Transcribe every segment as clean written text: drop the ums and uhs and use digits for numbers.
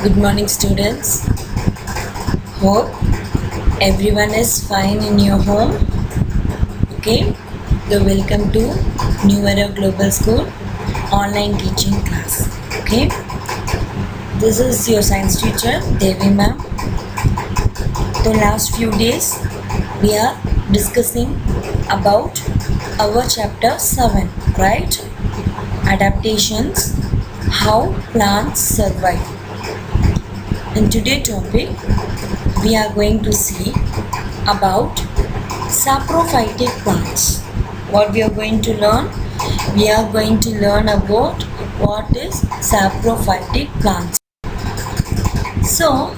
Good morning, students. Hope everyone is fine in your home. Okay, so welcome to New Era Global School online teaching class. Okay, this is your science teacher Devi ma'am. The last few days we are discussing about our chapter 7, right? Adaptations, how plants survive. In today's topic, we are going to see about saprophytic plants. What we are going to learn? We are going to learn about what is saprophytic plants. So,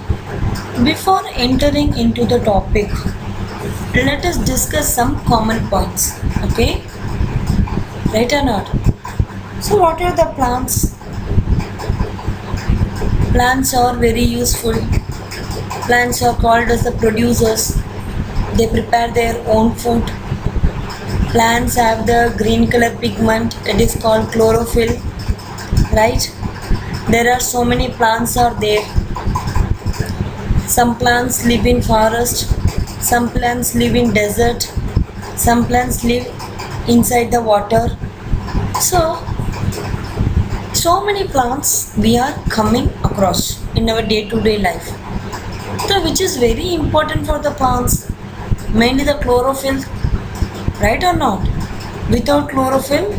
before entering into the topic, let us discuss some common points. Okay? Right or not? So, what are the plants? Plants are very useful. Plants are called as the producers. They prepare their own food. Plants have the green color pigment. It is called chlorophyll. Right? There are so many plants are there. Some plants live in forest. Some plants live in desert. Some plants live inside the water. So many plants we are coming across in our day-to-day life. So which is very important for the plants, mainly the chlorophyll, right or not? Without chlorophyll,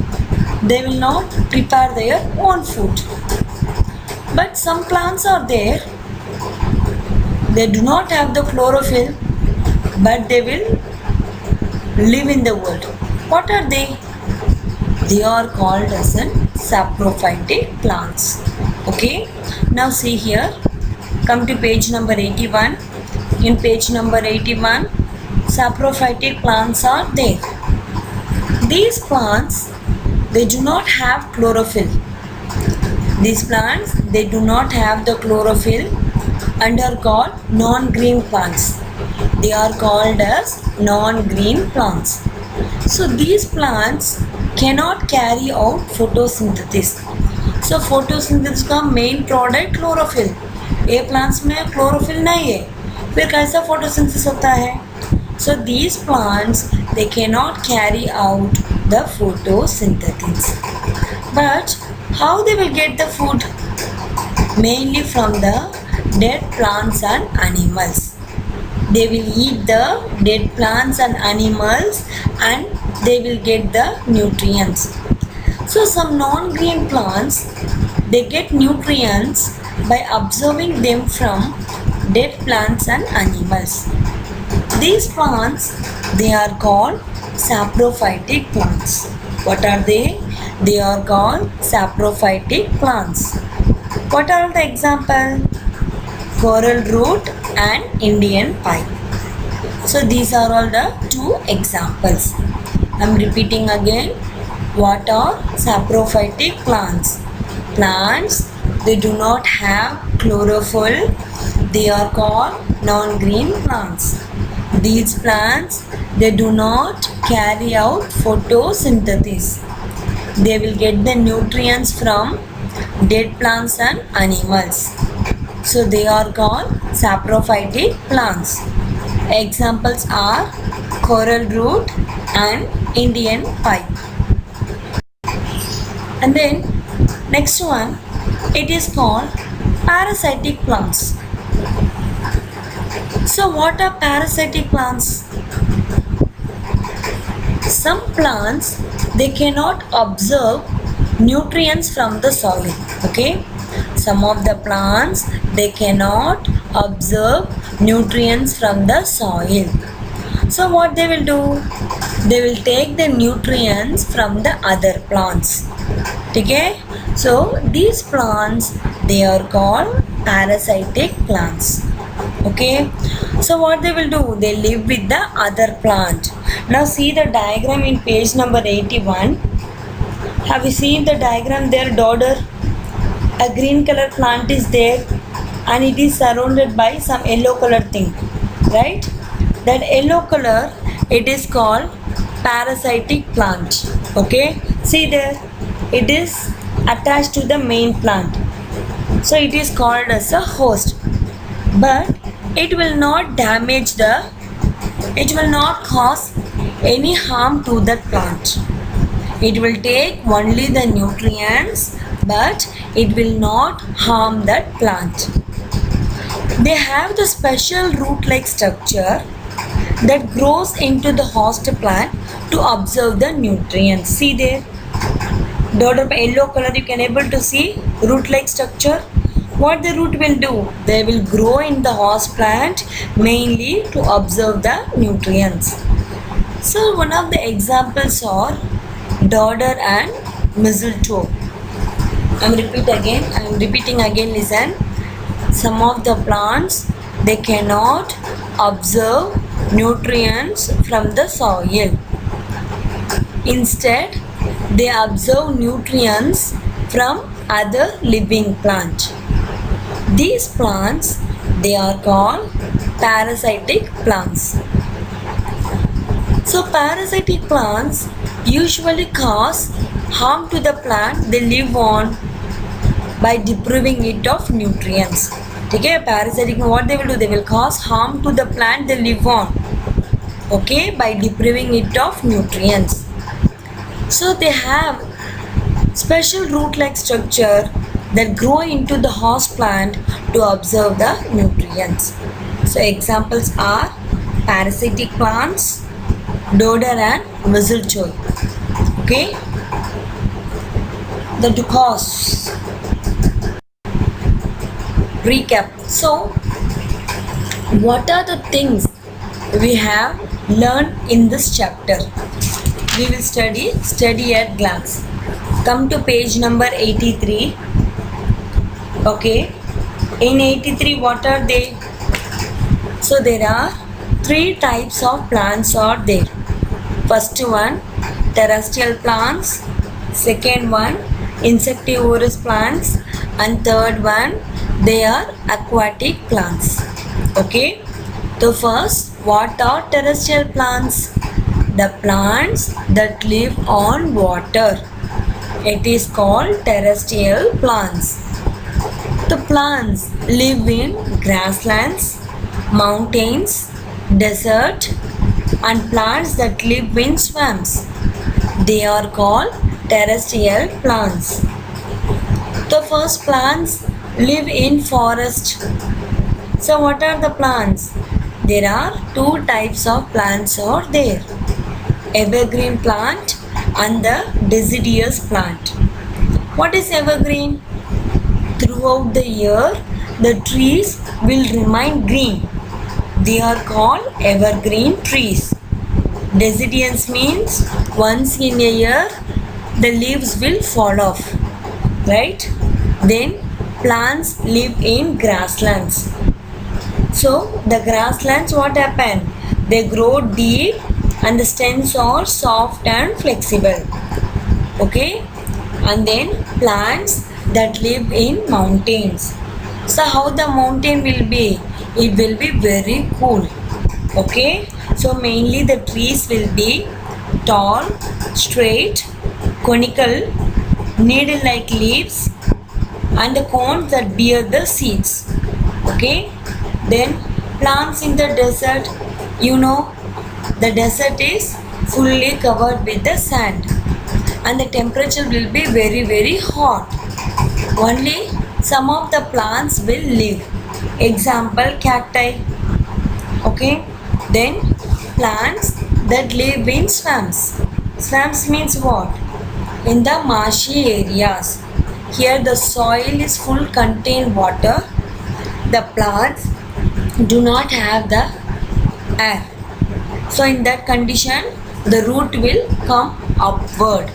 they will not prepare their own food. But some plants are there, they do not have the chlorophyll, but they will live in the world. What are they? They are called as saprophytic plants. Okay, now see here, come to page number 81. In page number 81, saprophytic plants are there. These plants, they do not have chlorophyll. These plants, they do not have the chlorophyll and are called non-green plants. They are called as non-green plants. So these plants cannot carry out photosynthesis. So photosynthesis का main product chlorophyll. ये plants में chlorophyll नहीं है, फिर कैसा photosynthesis होता है? So these plants, they cannot carry out the photosynthesis. But how they will get the food? Mainly from the dead plants and animals. They will eat the dead plants and animals and they will get the nutrients. So some non-green plants, they get nutrients by observing them from dead plants and animals. These plants, they are called saprophytic plants. What are they? They are called saprophytic plants. What are the examples? Coral root and Indian pine. So these are all the two examples. I am repeating again. What are saprophytic plants? Plants, they do not have chlorophyll. They are called non-green plants. These plants, they do not carry out photosynthesis. They will get the nutrients from dead plants and animals. So they are called saprophytic plants. Examples are coral root and Indian pine. And then next one, it is called parasitic plants. So what are parasitic plants? Some plants, they cannot absorb nutrients from the soil. Okay, some of the plants, they cannot absorb nutrients from the soil. So what they will do? They will take the nutrients from the other plants. Okay, so these plants, they are called parasitic plants. Okay, so what they will do? They live with the other plant. Now see the diagram in page number 81. Have you seen the diagram there, daughter? A green color plant is there and it is surrounded by some yellow color thing, right? That yellow color, it is called parasitic plant. Okay, see there, it is attached to the main plant. So it is called as a host, but it will not damage it will not cause any harm to that plant. It will take only the nutrients, but it will not harm that plant. They have the special root-like structure that grows into the host plant to absorb the nutrients. See there, dotted by yellow color, you can able to see root-like structure. What the root will do? They will grow in the host plant mainly to absorb the nutrients. So one of the examples are dodder and mistletoe. I am repeating again, listen. Some of the plants, they cannot absorb nutrients from the soil. Instead, they absorb nutrients from other living plants. These plants, they are called parasitic plants. So parasitic plants usually cause harm to the plant they live on by depriving it of nutrients. Okay, parasitic, what they will do? They will cause harm to the plant they live on. Okay, by depriving it of nutrients. So they have special root-like structure that grow into the host plant to absorb the nutrients. So examples are parasitic plants, dodder and mistletoe. Okay, the cause. Recap. So what are the things we have learned in this chapter? We will study at glance. Come to page number 83. Okay, in 83 what are they? So there are 3 types of plants are there. First one, terrestrial plants. Second one, insectivorous plants. And third one, they are aquatic plants. Okay, so first, what are terrestrial plants? The plants that live on water. It is called terrestrial plants. The plants live in grasslands, mountains, desert, and plants that live in swamps. They are called terrestrial plants. The first plants live in forest. So what are the plants? There are 2 types of plants are there. Evergreen plant and the deciduous plant. What is evergreen? Throughout the year, the trees will remain green. They are called evergreen trees. Deciduous means once in a year, the leaves will fall off. Right? Then plants live in grasslands. So the grasslands, what happen? They grow deep and the stems are soft and flexible. Okay, and then plants that live in mountains. So how the mountain will be? It will be very cool. Okay, so mainly the trees will be tall, straight, conical, needle-like leaves and the cones that bear the seeds. Okay, then plants in the desert, you know, the desert is fully covered with the sand and the temperature will be very hot. Only some of the plants will live. Example, cacti. Okay, then plants that live in swamps. Swamps means what? In the marshy areas. Here the soil is full contain water. The plants do not have the air. So in that condition, the root will come upward.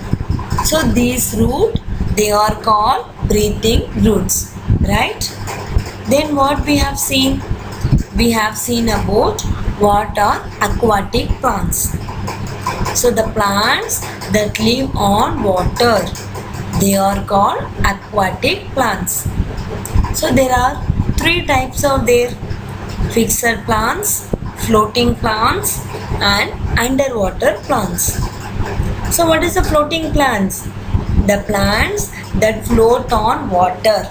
So these root, they are called breathing roots. Right? Then what we have seen? We have seen about what are aquatic plants. So the plants that live on water, they are called aquatic plants. So there are 3 types of there: fixed plants, floating plants and underwater plants. So what is the floating plants? The plants that float on water.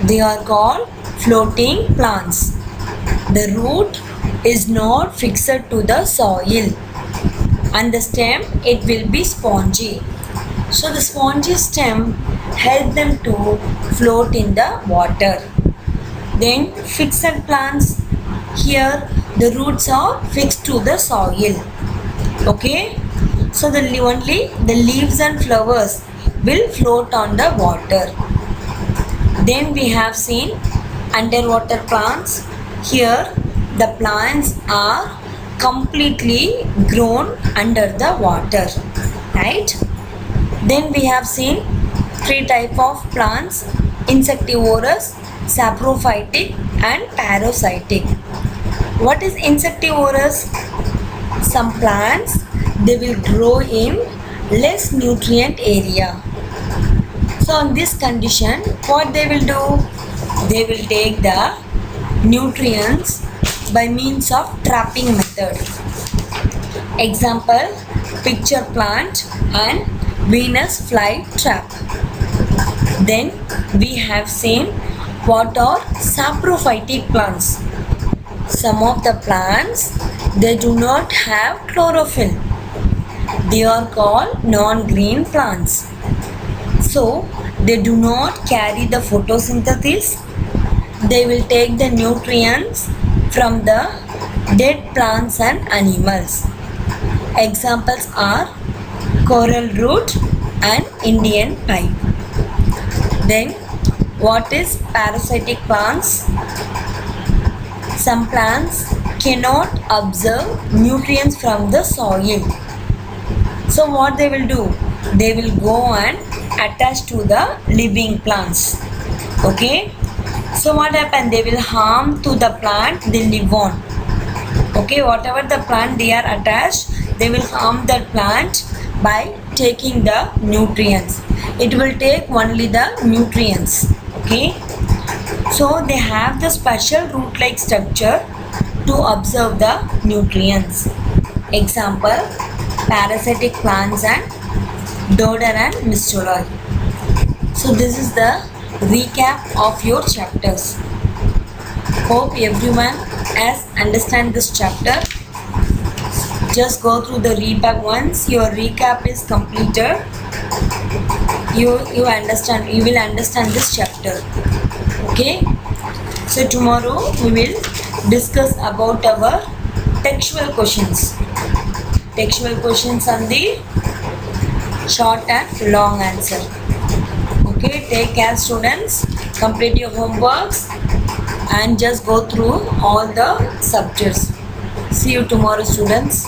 They are called floating plants. The root is not fixed to the soil and the stem it will be spongy. So the spongy stem help them to float in the water. Then fixed plants, here the roots are fixed to the soil. Okay, so only the leaves and flowers will float on the water. Then we have seen underwater plants. Here the plants are completely grown under the water, right? Then we have seen three type of plants: insectivorous, saprophytic and parasitic. What is insectivorous? Some plants they will grow in less nutrient area. So in this condition, what they will do? They will take the nutrients by means of trapping method. Example, picture plant and Venus flytrap. Then we have seen what are saprophytic plants. Some of the plants they do not have chlorophyll. They are called non-green plants. So they do not carry the photosynthesis. They will take the nutrients from the dead plants and animals. Examples are coral root and Indian pipe. Then what is parasitic plants? Some plants cannot absorb nutrients from the soil. So what they will do? They will go and attach to the living plants. Okay. So what happen? They will harm to the plant they live on. Okay. Whatever the plant they are attached, they will harm that plant by taking the nutrients. It will take only the nutrients. Okay. So they have the special root-like structure to absorb the nutrients. Example, parasitic plants and dodder and mistoloi. So this is the recap of your chapters. Hope everyone has understand this chapter. Just go through the readback. Once your recap is completed, you will understand this chapter. Okay, so tomorrow we will discuss about our textual questions and the short and long answer. Okay, take care students, complete your homeworks and just go through all the subjects. See you tomorrow students.